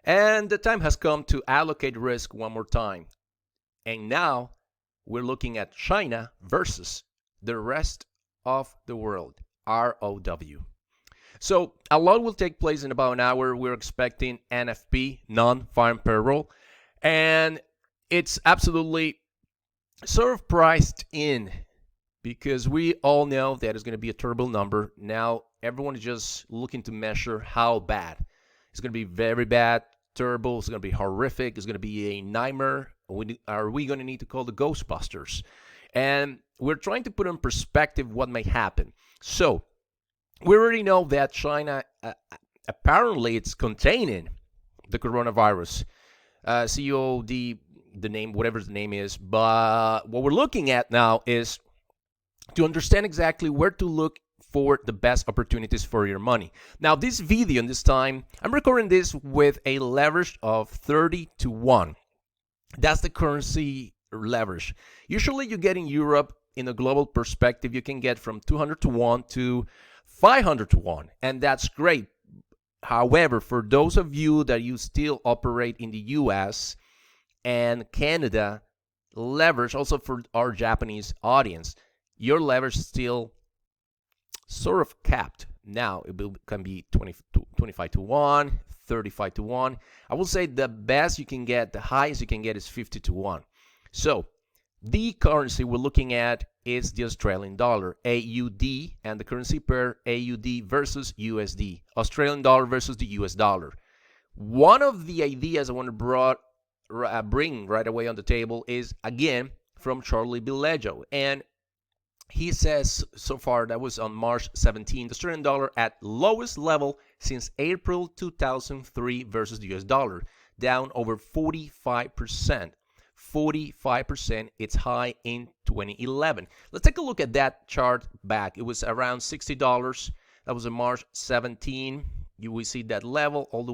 And the time has come to allocate risk one more time. And now we're looking at China versus the rest of the world, ROW. So a lot will take place in about an hour. We're expecting NFP, non-farm payroll, and it's absolutely sort of priced in because we all know that it's going to be a terrible number. Now everyone is just looking to measure how bad. It's going to be very bad, terrible. It's going to be horrific. It's going to be a nightmare. Are we going to need to call the Ghostbusters? And we're trying to put in perspective what may happen. So we already know that China apparently it's containing the coronavirus. COD, the name, whatever the name is. But what we're looking at now is to understand exactly where to look for the best opportunities for your money. Now, this video, in this time, I'm recording this with a leverage of 30 to 1. That's the currency leverage. Usually you get in Europe, in a global perspective, you can get from 200 to 1 to 500 to 1, and that's great. However, for those of you that you still operate in the US and Canada, leverage, also for our Japanese audience, your leverage is still sort of capped. Now, it can be 25 to 1, 35 to 1. I will say the best you can get, the highest you can get is 50 to 1. So, the currency we're looking at is the Australian dollar, AUD, and the currency pair AUD versus USD, Australian dollar versus the US dollar. One of the ideas I want to bring right away on the table is, again, from Charlie Bilejo. And he says so far, that was on March 17, the Australian dollar at lowest level since April 2003 versus the US dollar, down over 45%. 45% its high in 2011. Let's take a look at that chart back. It was around $60. That was on March 17. You will see that level all the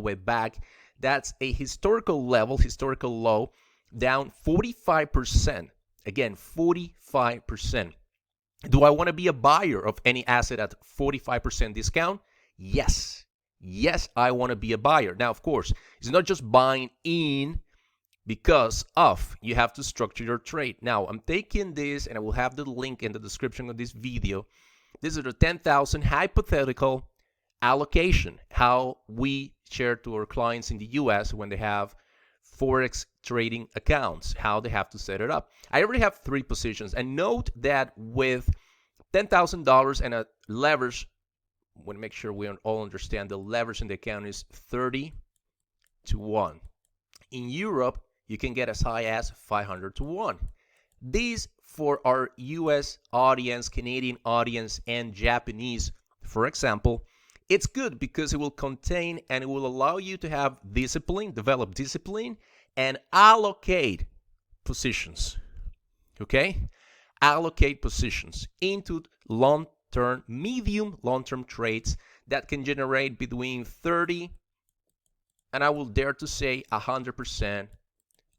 way back. That's a historical level, historical low, down 45%. Again, 45%. Do I want to be a buyer of any asset at 45% discount? Yes. Yes, I want to be a buyer. Now, of course, it's not just buying in because of, you have to structure your trade. Now, I'm taking this, and I will have the link in the description of this video. This is a 10,000 hypothetical allocation, how we share to our clients in the US when they have Forex trading accounts, how they have to set it up. I already have 3 positions, and note that with $10,000 and a leverage, I want to make sure we all understand the leverage in the account is 30 to 1. In Europe, you can get as high as 500 to 1. These for our US audience, Canadian audience, and Japanese, for example, it's good because it will contain and it will allow you to have discipline, develop discipline, and allocate positions. Okay? Allocate positions into long-term, medium long-term trades that can generate between 30 and I will dare to say 100%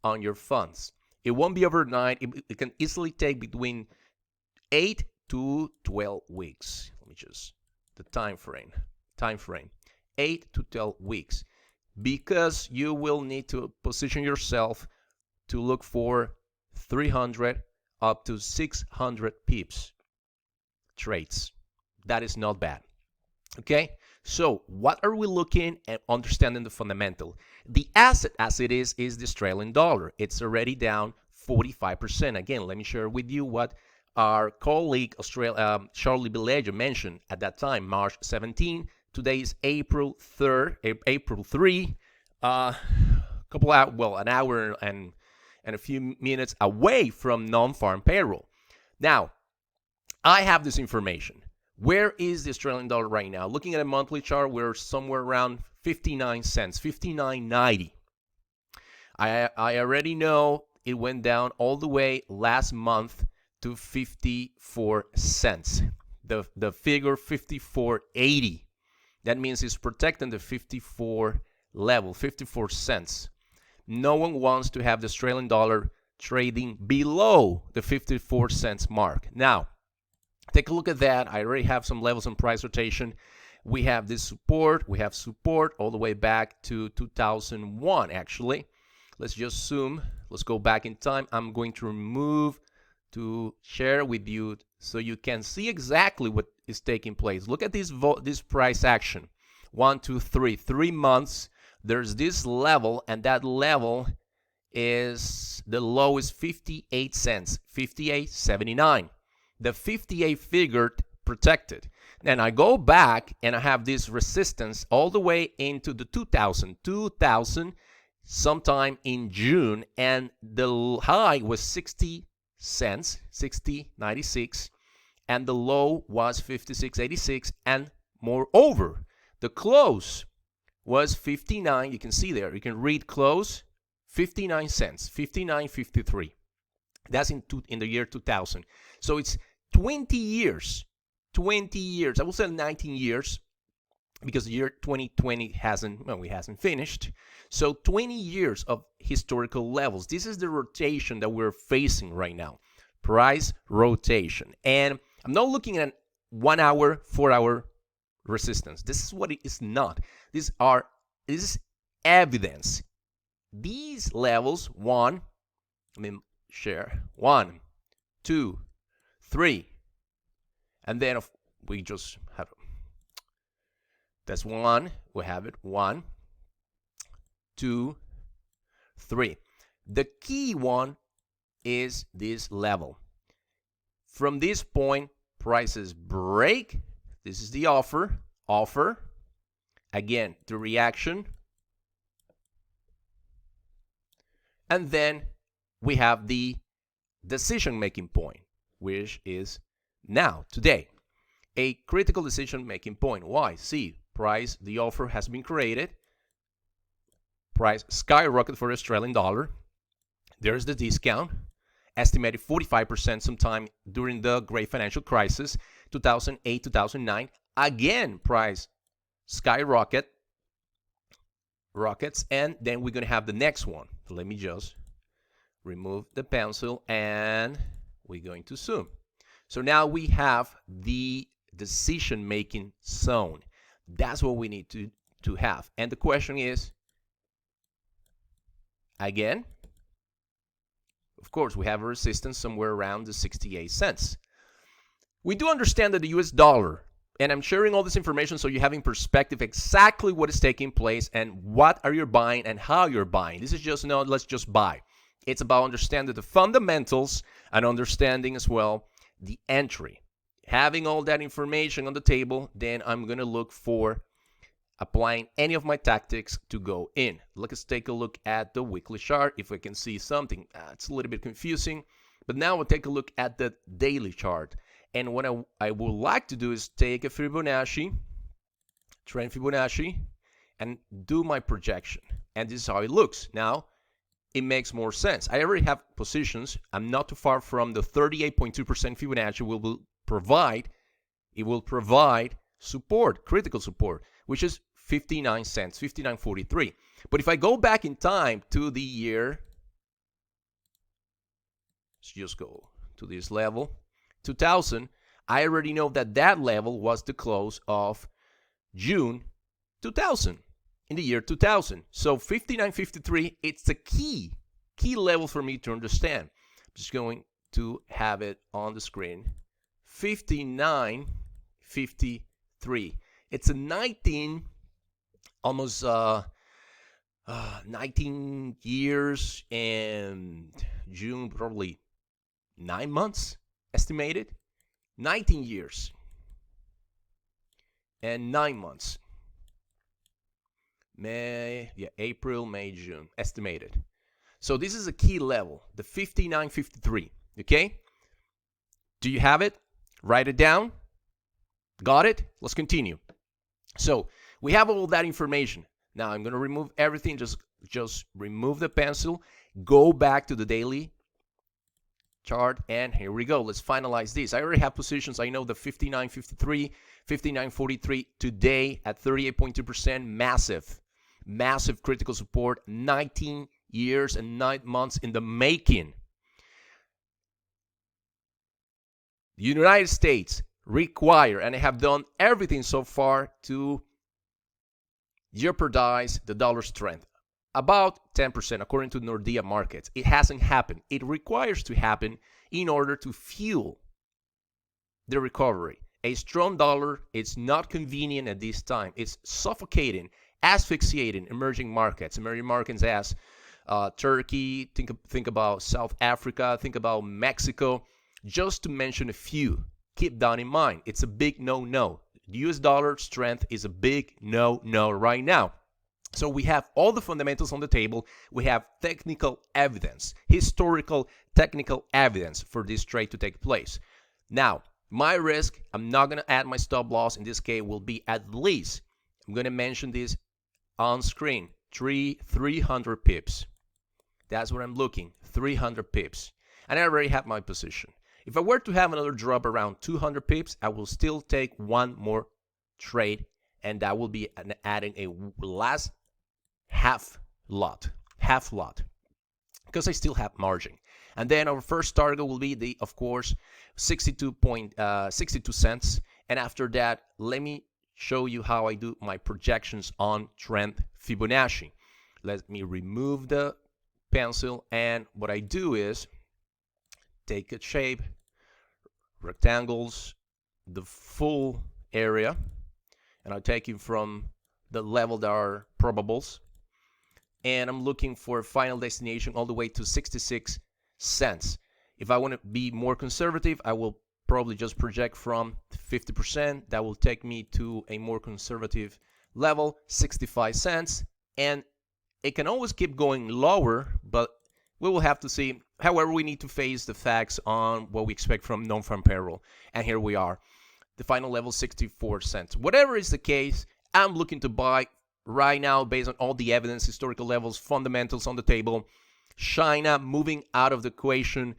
on your funds. It won't be overnight. It can easily take between 8 to 12 weeks. Let me just, the time frame, 8 to 12 weeks, because you will need to position yourself to look for 300 up to 600 pips trades. That is not bad. Okay, so what are we looking at? Understanding the fundamental. The asset as it is the Australian dollar. It's already down 45%. Again, let me share with you what our colleague Charlie Bilejo mentioned at that time, March 17. Today is April 3. An hour and a few minutes away from non-farm payroll. Now, I have this information. Where is the Australian dollar right now? Looking at a monthly chart, we're somewhere around 59 cents, 59.90. I already know it went down all the way last month to 54 cents. The figure 54.80. That means it's protecting the 54 level, 54 cents. No one wants to have the Australian dollar trading below the 54 cents mark. Now, take a look at that. I already have some levels and price rotation. we have this support. We have support all the way back to 2001, actually. Let's just zoom. Let's go back in time. I'm going to remove to share with you so you can see exactly what is taking place. Look at this price action. 1, 2, 3, 3 months. There's this level, and that level is, the low is 58 cents, 58.79. The 58 figure protected. Then I go back and I have this resistance all the way into the 2000 sometime in June, and the high was 60 cents, 60.96, and the low was 56.86, and moreover, the close was 59. You can see there, you can read close, 59 cents, 59.53. That's in the year 2000. So it's 20 years, I will say 19 years, because the year 2020 hasn't finished. So 20 years of historical levels. This is the rotation that we're facing right now. Price rotation. And I'm not looking at 1 hour, 4 hour resistance. This is what it is not. This is evidence. These levels, 1, share 1, 2, 3, and then we just have, that's 1, we have it, 1, 2, 3. The key one is this level. From this point, prices break. This is the offer, again, the reaction, and then we have the decision-making point, which is now, today, a critical decision-making point. Why? See, price, the offer has been created. Price skyrocketed for Australian dollar. There's the discount, estimated 45% sometime during the great financial crisis, 2008, 2009. Again, price rockets, and then we're going to have the next one. Let me just remove the pencil, and we're going to zoom. So now we have the decision-making zone. That's what we need to have. And the question is, again, of course, we have a resistance somewhere around the 68 cents. We do understand that the US dollar, and I'm sharing all this information so you have in perspective exactly what is taking place and what are you buying and how you're buying. This is just not let's just buy. It's about understanding the fundamentals and understanding as well the entry. Having all that information on the table, then I'm going to look for applying any of my tactics to go in. Let's take a look at the weekly chart if we can see something. It's a little bit confusing, but now we'll take a look at the daily chart. And what I would like to do is take a Fibonacci, trend Fibonacci, and do my projection. And this is how it looks. Now, it makes more sense. I already have positions. I'm not too far from the 38.2% Fibonacci will provide support, critical support, which is 59 cents, 59.43. But if I go back in time to the year, let's just go to this level, 2000, I already know that level was the close of June 2000, in the year 2000. So 59.53, it's the key level for me to understand. I'm just going to have it on the screen. 59.53. It's a 19 years and June, probably 9 months estimated. 19 years and 9 months. April, May, June estimated. So this is a key level, the 59.53. Okay? Do you have it? Write it down. Got it? Let's continue. So we have all that information. Now I'm going to remove everything. Just remove the pencil. Go back to the daily chart, and here we go. Let's finalize this. I already have positions. I know the 59.53, 59.43 today at 38.2%. Massive critical support. 19 years and 9 months in the making. The United States require, and I have done everything so far to jeopardize the dollar's strength. About 10% according to Nordea markets. It hasn't happened. It requires to happen in order to fuel the recovery. A strong dollar is not convenient at this time. It's suffocating, asphyxiating emerging markets. Emerging markets as Turkey, think about South Africa, think about Mexico, just to mention a few. Keep that in mind. It's a big no-no. The US dollar strength is a big no-no right now. So we have all the fundamentals on the table. We have technical evidence, historical technical evidence for this trade to take place. Now, my risk, I'm not going to add my stop loss. In this case, will be at least, I'm going to mention this on screen, 300 pips. That's what I'm looking, 300 pips. And I already have my position. If I were to have another drop around 200 pips, I will still take one more trade, and that will be adding a last half lot, because I still have margin. And then our first target will be the, of course, 62 cents. And after that, let me show you how I do my projections on trend Fibonacci. Let me remove the pencil, and what I do is take a shape, rectangles, the full area, and I take it from the level that are probables, and I'm looking for a final destination all the way to 66 cents. If I want to be more conservative, I will probably just project from 50%. That will take me to a more conservative level, 65 cents, and it can always keep going lower, but we will have to see. However, we need to face the facts on what we expect from non-farm payroll, and here we are. The final level, 64 cents. Whatever is the case, I'm looking to buy right now based on all the evidence, historical levels, fundamentals on the table. China moving out of the equation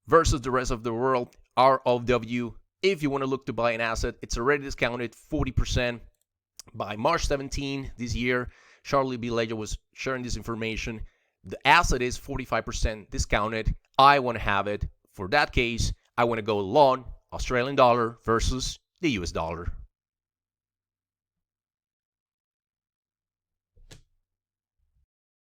versus the rest of the world, RoW. If you want to look to buy an asset, it's already discounted 40% by March 17 this year. Charlie B. Ledger was sharing this information. The asset is 45% discounted. I want to have it. For that case, I want to go long Australian dollar versus the US dollar.